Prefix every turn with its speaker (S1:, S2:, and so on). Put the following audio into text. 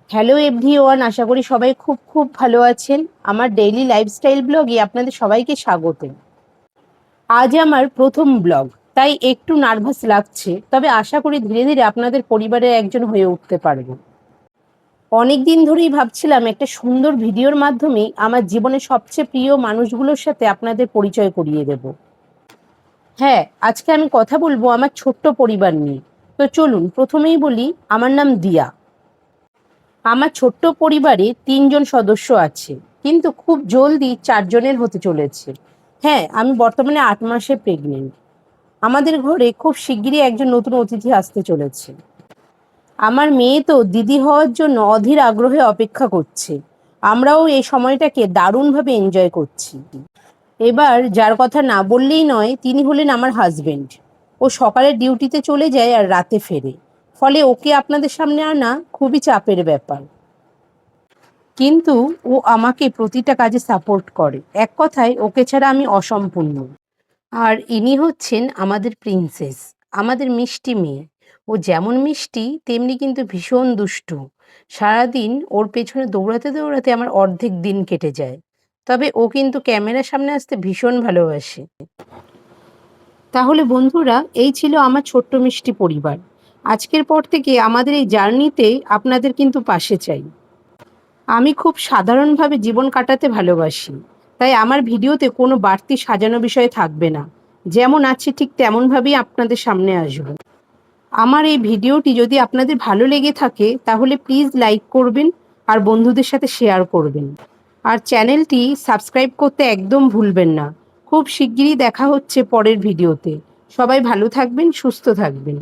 S1: Hello everyone, আশা করি সবাই খুব খুব ভালো আছেন। আমার ডেইলি লাইফস্টাইল ব্লগে আপনাদের সবাইকে স্বাগত। আজ আমার প্রথম ব্লগ, তাই একটু নার্ভাস লাগছে, তবে আশা করি ধীরে ধীরে আপনাদের পরিবারের একজন হয়ে উঠতে পারবো। অনেক দিন ধরেই ভাবছিলাম একটা সুন্দর ভিডিওর মাধ্যমে আমার জীবনের সবচেয়ে প্রিয় মানুষগুলোর সাথে আপনাদের পরিচয় করিয়ে দেব। হ্যাঁ, আজকে আমি কথা বলবো আমার ছোট্ট পরিবার নিয়ে। তো চলুন প্রথমেই বলি, আমার নাম দিয়া। আমার ছোট্ট পরিবারে 3জন সদস্য আছে, কিন্তু খুব জলদি 4জনের হতে চলেছে। হ্যাঁ, আমি বর্তমানে 8 মাসে প্রেগনেন্ট। আমাদের ঘরে খুব শিগগিরই একজন নতুন অতিথি আসতে চলেছে। আমার মেয়ে তো দিদি হওয়ার জন্য অধীর আগ্রহে অপেক্ষা করছে। আমরাও এই সময়টাকে দারুণভাবে এনজয় করছি। এবার যার কথা না বললেই নয়, তিনি হলেন আমার হাজবেন্ড। ও সকালে ডিউটিতে চলে যায় আর রাতে ফেরে, ফলে ওকে আপনাদের সামনে আনা খুবই চাপের ব্যাপার। কিন্তু ও আমাকে প্রতিটা কাজে সাপোর্ট করে। এক কথায় ওকে ছাড়া আমি অসম্পূর্ণ। আর ইনি হচ্ছেন আমাদের প্রিন্সেস, আমাদের মিষ্টি মেয়ে। ও যেমন মিষ্টি তেমনি কিন্তু ভীষণ দুষ্টু। সারাদিন ওর পেছনে দৌড়াতে দৌড়াতে আমার অর্ধেক দিন কেটে যায়। তবে ও কিন্তু ক্যামেরার সামনে আসতে ভীষণ ভালোবাসে। তাহলে বন্ধুরা, এই ছিল আমার ছোট্ট মিষ্টি পরিবার। আজকের পর থেকে আমাদের এই জার্নিতে আপনাদের কিন্তু পাশে চাই। আমি খুব সাধারণভাবে জীবন কাটাতে ভালোবাসি, তাই আমার ভিডিওতে কোনো বাড়তি সাজানো বিষয় থাকবে না। যেমন আছে ঠিক তেমনভাবেই আপনাদের সামনে আসবো। আমার এই ভিডিওটি যদি আপনাদের ভালো লেগে থাকে তাহলে প্লিজ লাইক করবেন আর বন্ধুদের সাথে শেয়ার করবেন। আর চ্যানেলটি সাবস্ক্রাইব করতে একদম ভুলবেন না। খুব শিগগিরই দেখা হচ্ছে পরের ভিডিওতে। সবাই ভালো থাকবেন, সুস্থ থাকবেন।